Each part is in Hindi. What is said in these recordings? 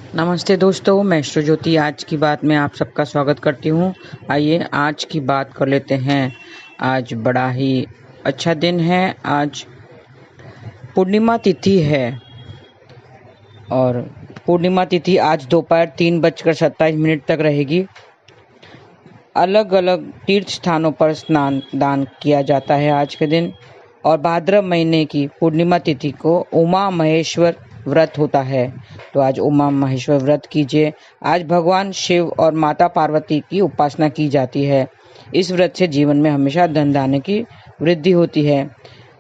नमस्ते दोस्तों, मैं ज्योति आज की बात में आप सबका स्वागत करती हूँ। आइए आज की बात कर लेते हैं। आज बड़ा ही अच्छा दिन है। आज पूर्णिमा तिथि है और पूर्णिमा तिथि आज दोपहर 3:27 तक रहेगी। अलग अलग तीर्थ स्थानों पर स्नान दान किया जाता है आज के दिन। और भाद्रव महीने की पूर्णिमा तिथि को उमा महेश्वर व्रत होता है। तो आज उमा महेश्वर व्रत कीजिए। आज भगवान शिव और माता पार्वती की उपासना की जाती है। इस व्रत से जीवन में हमेशा धन धान्य की वृद्धि होती है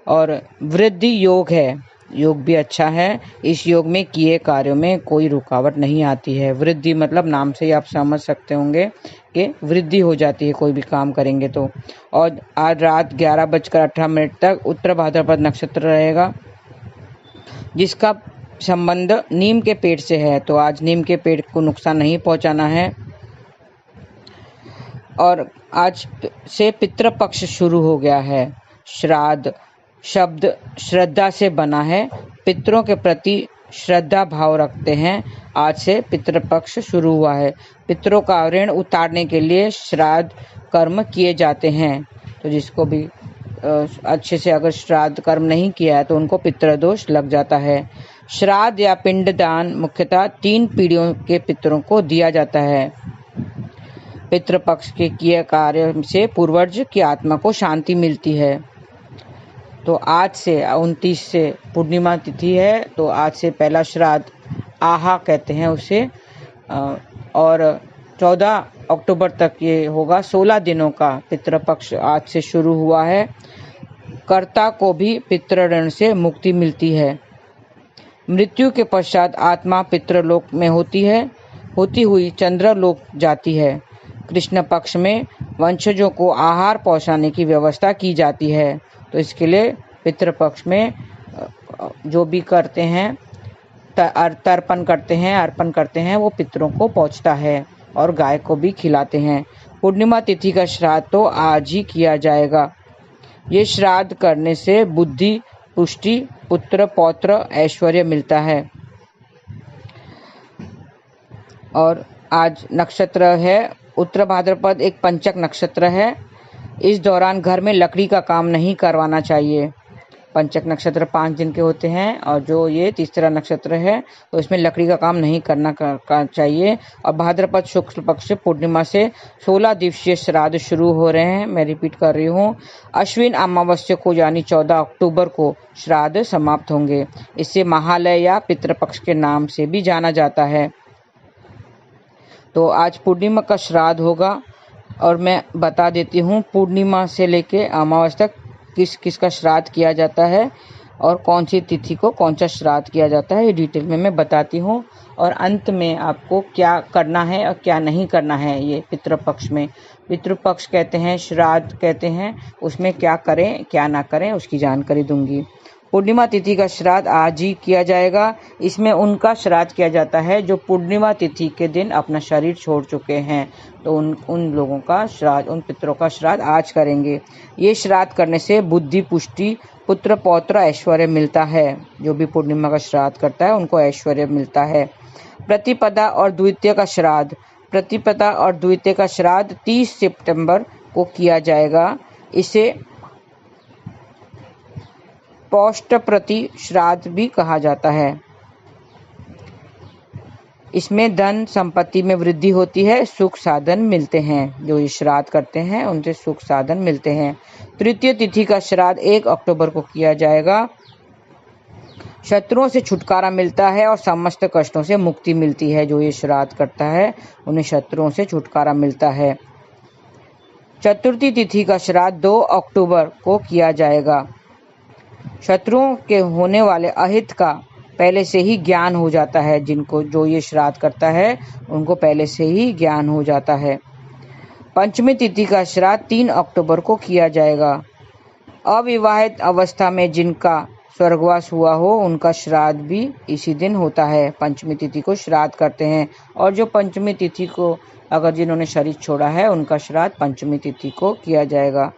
और वृद्धि योग है। योग भी अच्छा है। इस योग में किए कार्यों में कोई रुकावट नहीं आती है। वृद्धि मतलब नाम से ही आप समझ सकते होंगे कि वृद्धि हो जाती है कोई भी काम करेंगे तो। और आज रात 11:18 तक उत्तर भाद्रपद नक्षत्र रहेगा, जिसका संबंध नीम के पेड़ से है। तो आज नीम के पेड़ को नुकसान नहीं पहुंचाना है। और आज से पितृपक्ष शुरू हो गया है। श्राद्ध शब्द श्रद्धा से बना है। पितरों के प्रति श्रद्धा भाव रखते हैं। आज से पितृपक्ष शुरू हुआ है। पितरों का ऋण उतारने के लिए श्राद्ध कर्म किए जाते हैं। तो जिसको भी अच्छे से अगर श्राद्ध कर्म नहीं किया है तो उनको पितृदोष लग जाता है। श्राद्ध या पिंडदान मुख्यतः 3 पीढ़ियों के पितरों को दिया जाता है। पितृपक्ष के किए कार्य से पूर्वज की आत्मा को शांति मिलती है। तो आज से 29 से पूर्णिमा तिथि है। तो आज से पहला श्राद्ध आहा कहते हैं उसे, और 14 अक्टूबर तक ये होगा। 16 दिनों का पितृपक्ष आज से शुरू हुआ है। कर्ता को भी पितृ ऋण से मुक्ति मिलती है। मृत्यु के पश्चात आत्मा पितृलोक में होती हुई चंद्रलोक जाती है। कृष्ण पक्ष में वंशजों को आहार पहुंचाने की व्यवस्था की जाती है। तो इसके लिए पितृपक्ष में जो भी करते हैं, अर्पण करते हैं, वो पितरों को पहुंचता है और गाय को भी खिलाते हैं। पूर्णिमा तिथि का श्राद्ध तो आज ही किया जाएगा। ये श्राद्ध करने से बुद्धि, पुष्टि, पुत्र पौत्र, ऐश्वर्य मिलता है। और आज नक्षत्र है उत्तर भाद्रपद, एक पंचक नक्षत्र है। इस दौरान घर में लकड़ी का काम नहीं करवाना चाहिए। पंचक नक्षत्र 5 दिन के होते हैं और जो ये तीसरा नक्षत्र है तो इसमें लकड़ी का काम नहीं करना चाहिए। और भाद्रपद शुक्ल पक्ष पूर्णिमा से 16 दिवसीय श्राद्ध शुरू हो रहे हैं। मैं रिपीट कर रही हूँ। अश्विन अमावस्या को यानी 14 अक्टूबर को श्राद्ध समाप्त होंगे। इसे महालय या पितृपक्ष के नाम से भी जाना जाता है। तो आज पूर्णिमा का श्राद्ध होगा और मैं बता देती हूँ पूर्णिमा से लेके अमावस्या तक किस किस का श्राद्ध किया जाता है और कौन सी तिथि को कौन सा श्राद्ध किया जाता है, ये डिटेल में मैं बताती हूँ। और अंत में आपको क्या करना है और क्या नहीं करना है। ये पितृपक्ष में, पितृपक्ष कहते हैं, श्राद्ध कहते हैं, उसमें क्या करें क्या ना करें उसकी जानकारी दूंगी। पूर्णिमा तिथि का श्राद्ध आज ही किया जाएगा। इसमें उनका श्राद्ध किया जाता है जो पूर्णिमा तिथि के दिन अपना शरीर छोड़ चुके हैं। तो उन लोगों का श्राद्ध, उन पितरों का श्राद्ध आज करेंगे। ये श्राद्ध करने से बुद्धि, पुष्टि, पुत्र पौत्र, ऐश्वर्य मिलता है। जो भी पूर्णिमा का श्राद्ध करता है उनको ऐश्वर्य मिलता है। प्रतिपदा और द्वितीय का श्राद्ध, प्रतिपदा और द्वितीय का श्राद्ध 30 सितंबर को किया जाएगा। इसे पौष्टप्रति श्राद्ध भी कहा जाता है। इसमें धन संपत्ति में वृद्धि होती है, सुख साधन मिलते हैं। जो ये श्राद्ध करते हैं उनसे सुख साधन मिलते हैं। तृतीय तिथि का श्राद्ध 1 अक्टूबर को किया जाएगा। शत्रुओं से छुटकारा मिलता है और समस्त कष्टों से मुक्ति मिलती है। जो ये श्राद्ध करता है उन्हें शत्रुओं से छुटकारा मिलता है। चतुर्थी तिथि का श्राद्ध 2 अक्टूबर को किया जाएगा। शत्रुओं के होने वाले अहित का पहले से ही ज्ञान हो जाता है। जिनको जो ये श्राद्ध करता है उनको पहले से ही ज्ञान हो जाता है। पंचमी तिथि का श्राद्ध 3 अक्टूबर को किया जाएगा। अविवाहित अवस्था में जिनका स्वर्गवास हुआ हो उनका श्राद्ध भी इसी दिन होता है। पंचमी तिथि को श्राद्ध करते हैं। और जो पंचमी तिथि को अगर जिन्होंने शरीर छोड़ा है उनका श्राद्ध पंचमी तिथि को किया जाएगा।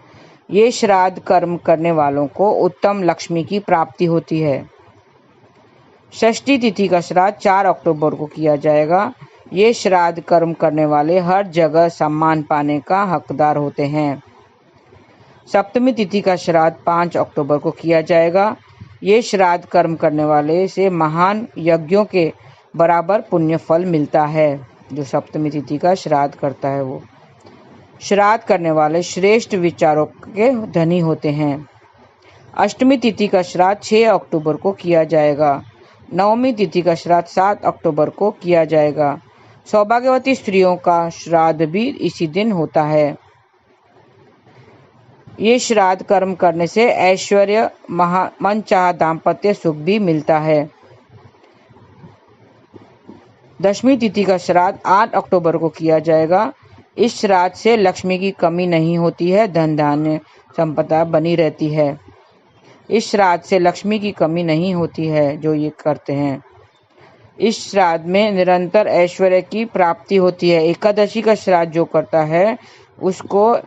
ये श्राद्ध कर्म करने वालों को उत्तम लक्ष्मी की प्राप्ति होती है। षष्ठी तिथि का श्राद्ध 4 अक्टूबर को किया जाएगा। ये श्राद्ध कर्म करने वाले हर जगह सम्मान पाने का हकदार होते हैं। सप्तमी तिथि का श्राद्ध 5 अक्टूबर को किया जाएगा। ये श्राद्ध कर्म करने वाले से महान यज्ञों के बराबर पुण्य फल मिलता है। जो सप्तमी तिथि का श्राद्ध करता है वो श्राद्ध करने वाले श्रेष्ठ विचारों के धनी होते हैं। अष्टमी तिथि का श्राद्ध 6 अक्टूबर को किया जाएगा। नवमी तिथि का श्राद्ध 7 अक्टूबर को किया जाएगा। सौभाग्यवती स्त्रियों का श्राद्ध भी इसी दिन होता है। ये श्राद्ध कर्म करने से ऐश्वर्य, मनचाहा दाम्पत्य सुख भी मिलता है। दशमी तिथि का श्राद्ध 8 अक्टूबर को किया जाएगा। इस श्राद्ध से लक्ष्मी की कमी नहीं होती है, धन धान्य संपदा बनी रहती है। इस श्राद्ध से लक्ष्मी की कमी नहीं होती है जो ये करते हैं। इस श्राद्ध में निरंतर ऐश्वर्य की प्राप्ति होती है। एकादशी का श्राद्ध जो करता है उसको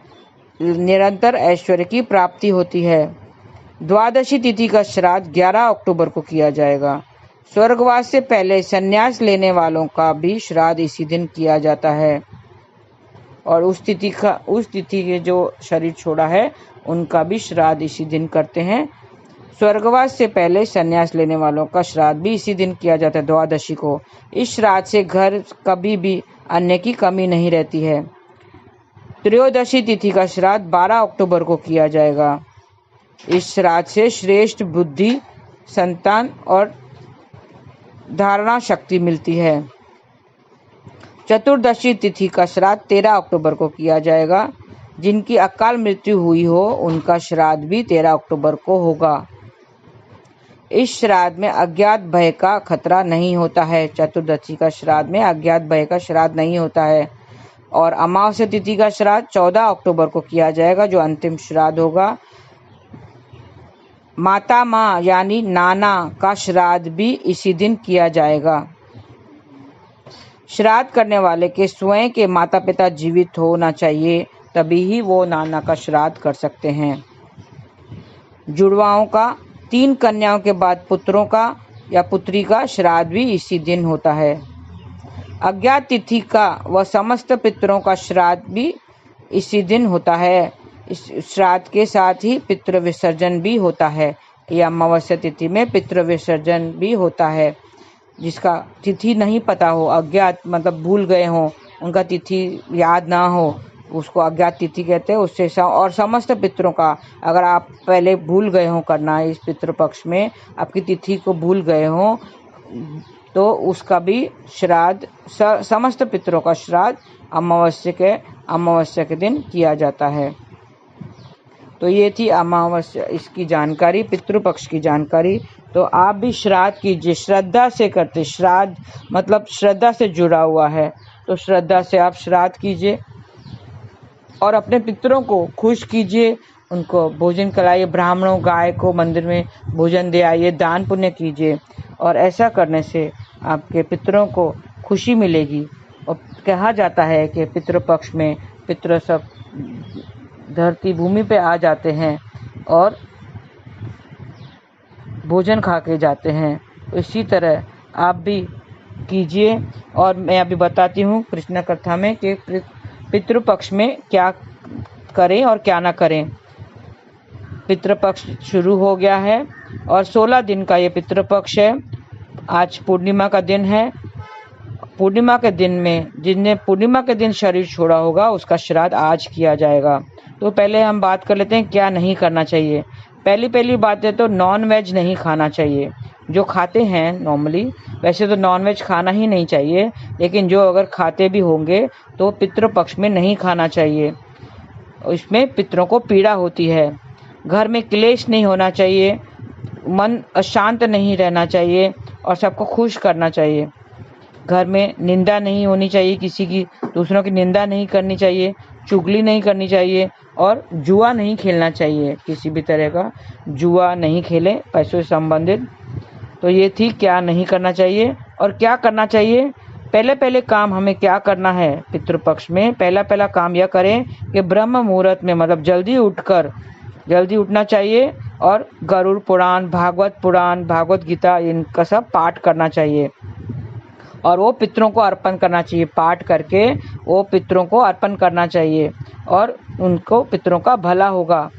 निरंतर ऐश्वर्य की प्राप्ति होती है। द्वादशी तिथि का श्राद्ध 11 अक्टूबर को किया जाएगा। स्वर्गवास से पहले संन्यास लेने वालों का भी श्राद्ध इसी दिन किया जाता है और उस तिथि के जो शरीर छोड़ा है उनका भी श्राद्ध इसी दिन करते हैं। स्वर्गवास से पहले संन्यास लेने वालों का श्राद्ध भी इसी दिन किया जाता है, द्वादशी को। इस श्राद्ध से घर कभी भी अन्न की कमी नहीं रहती है। त्रयोदशी तिथि का श्राद्ध 12 अक्टूबर को किया जाएगा। इस श्राद्ध से श्रेष्ठ बुद्धि, संतान और धारणा शक्ति मिलती है। चतुर्दशी तिथि का श्राद्ध 13 अक्टूबर को किया जाएगा। जिनकी अकाल मृत्यु हुई हो उनका श्राद्ध भी 13 अक्टूबर को होगा। इस श्राद्ध में अज्ञात भय का खतरा नहीं होता है। चतुर्दशी का श्राद्ध में अज्ञात भय का श्राद्ध नहीं होता है। और अमावस्या तिथि का श्राद्ध 14 अक्टूबर को किया जाएगा, जो अंतिम श्राद्ध होगा। माता माँ यानी नाना का श्राद्ध भी इसी दिन किया जाएगा। श्राद्ध करने वाले के स्वयं के माता पिता जीवित होना चाहिए, तभी ही वो नाना का श्राद्ध कर सकते हैं। जुड़वाओं का, 3 कन्याओं के बाद पुत्रों का या पुत्री का श्राद्ध भी इसी दिन होता है। अज्ञात तिथि का व समस्त पितरों का श्राद्ध भी इसी दिन होता है। इस श्राद्ध के साथ ही पितृ विसर्जन भी होता है। या अमावस्या तिथि में पितृ विसर्जन भी होता है। जिसका तिथि नहीं पता हो, अज्ञात मतलब भूल गए हो, उनका तिथि याद ना हो, उसको अज्ञात तिथि कहते हैं। उससे और समस्त पितरों का, अगर आप पहले भूल गए हो करना, इस पितृपक्ष में आपकी तिथि को भूल गए हो, तो उसका भी श्राद्ध, समस्त पितरों का श्राद्ध अमावस्या के दिन किया जाता है। तो ये थी अमावस्या, इसकी जानकारी, पितृपक्ष की जानकारी। तो आप भी श्राद्ध कीजिए, श्रद्धा से करते। श्राद्ध मतलब श्रद्धा से जुड़ा हुआ है, तो श्रद्धा से आप श्राद्ध कीजिए और अपने पितरों को खुश कीजिए, उनको भोजन कराइए। ब्राह्मणों, गाय को मंदिर में भोजन दे आइए, दान पुण्य कीजिए। और ऐसा करने से आपके पितरों को खुशी मिलेगी। और कहा जाता है कि पितृपक्ष में पितर सब धरती भूमि पे आ जाते हैं और भोजन खा के जाते हैं। तो इसी तरह आप भी कीजिए। और मैं अभी बताती हूँ कृष्ण कथा में कि पितृपक्ष में क्या करें और क्या ना करें। पितृपक्ष शुरू हो गया है और 16 दिन का ये पितृपक्ष है। आज पूर्णिमा का दिन है। पूर्णिमा के दिन में, जिसने पूर्णिमा के दिन शरीर छोड़ा होगा, उसका श्राद्ध आज किया जाएगा। तो पहले हम बात कर लेते हैं क्या नहीं करना चाहिए। पहली बात है तो नॉन वेज नहीं खाना चाहिए। जो खाते हैं नॉर्मली, वैसे तो नॉन वेज खाना ही नहीं चाहिए, लेकिन जो अगर खाते भी होंगे तो पितृपक्ष में नहीं खाना चाहिए। इसमें पितरों को पीड़ा होती है। घर में क्लेश नहीं होना चाहिए, मन अशांत नहीं रहना चाहिए और सबको खुश करना चाहिए। घर में निंदा नहीं होनी चाहिए किसी की, दूसरों की निंदा नहीं करनी चाहिए, चुगली नहीं करनी चाहिए और जुआ नहीं खेलना चाहिए। किसी भी तरह का जुआ नहीं खेलें पैसों से संबंधित। तो ये थी क्या नहीं करना चाहिए और क्या करना चाहिए। पहले काम हमें क्या करना है पितृपक्ष में। पहला काम यह करें कि ब्रह्म मुहूर्त में, मतलब जल्दी उठना चाहिए और गरुड़ पुराण, भागवत पुराण, भागवत गीता, इनका सब पाठ करना चाहिए और वो पितरों को अर्पण करना चाहिए। पाठ करके वो पितरों को अर्पण करना चाहिए और उनको पितरों का भला होगा।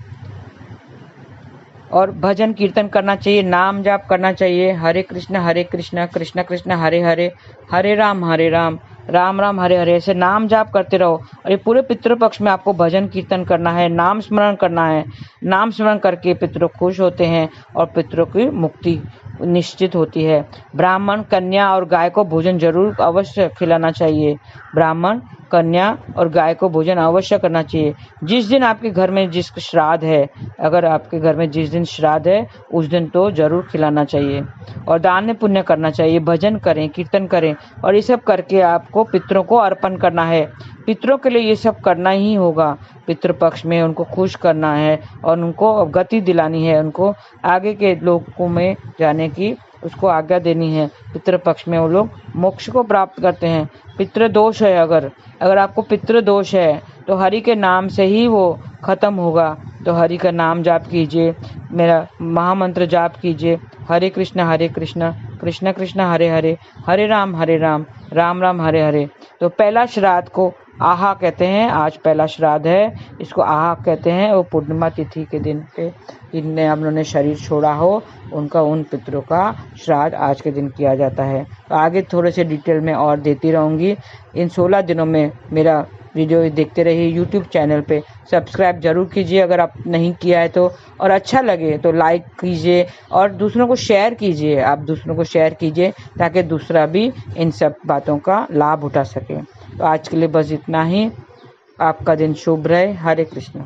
और भजन कीर्तन करना चाहिए, नाम जाप करना चाहिए, हरे कृष्ण कृष्ण कृष्ण हरे हरे, हरे राम राम राम हरे हरे, ऐसे नाम जाप करते रहो। और ये पूरे पितृ पक्ष में आपको भजन कीर्तन करना है, नाम स्मरण करना है। नाम स्मरण करके पितृ खुश होते हैं और पितरों की मुक्ति निश्चित होती है। ब्राह्मण, कन्या और गाय को भोजन जरूर अवश्य खिलाना चाहिए। ब्राह्मण, कन्या और गाय को भोजन अवश्य करना चाहिए। जिस दिन आपके घर में जिस श्राद्ध है, अगर आपके घर में जिस दिन श्राद्ध है उस दिन तो जरूर खिलाना चाहिए। और दान पुण्य करना चाहिए, भजन करें, कीर्तन करें और ये सब करके आपको पितरों को अर्पण करना है। पितरों के लिए ये सब करना ही होगा। पितृपक्ष में उनको खुश करना है और उनको गति दिलानी है, उनको आगे के लोगों में जाने की उसको आज्ञा देनी है। पितृपक्ष में वो लोग मोक्ष को प्राप्त करते हैं। पितृ दोष है, अगर आपको पितृ दोष है तो हरि के नाम से ही वो खत्म होगा। तो हरि का नाम जाप कीजिए, मेरा महामंत्र जाप कीजिए, हरे कृष्ण कृष्ण कृष्ण हरे हरे, हरे राम राम राम हरे हरे। तो पहला श्राद्ध को आहा कहते हैं, आज पहला श्राद्ध है, इसको आहा कहते हैं। वो पूर्णिमा तिथि के दिन पे जिनने हम लोगों ने शरीर छोड़ा हो उनका, उन पितरों का श्राद्ध आज के दिन किया जाता है। तो आगे थोड़े से डिटेल में और देती रहूँगी। इन 16 दिनों में मेरा वीडियो देखते रहिए। यूट्यूब चैनल पे सब्सक्राइब जरूर कीजिए अगर आप नहीं किया है तो, और अच्छा लगे तो लाइक कीजिए और दूसरों को शेयर कीजिए। आप दूसरों को शेयर कीजिए ताकि दूसरा भी इन सब बातों का लाभ उठा सके। तो आज के लिए बस इतना ही। आपका दिन शुभ रहे। हरे कृष्ण।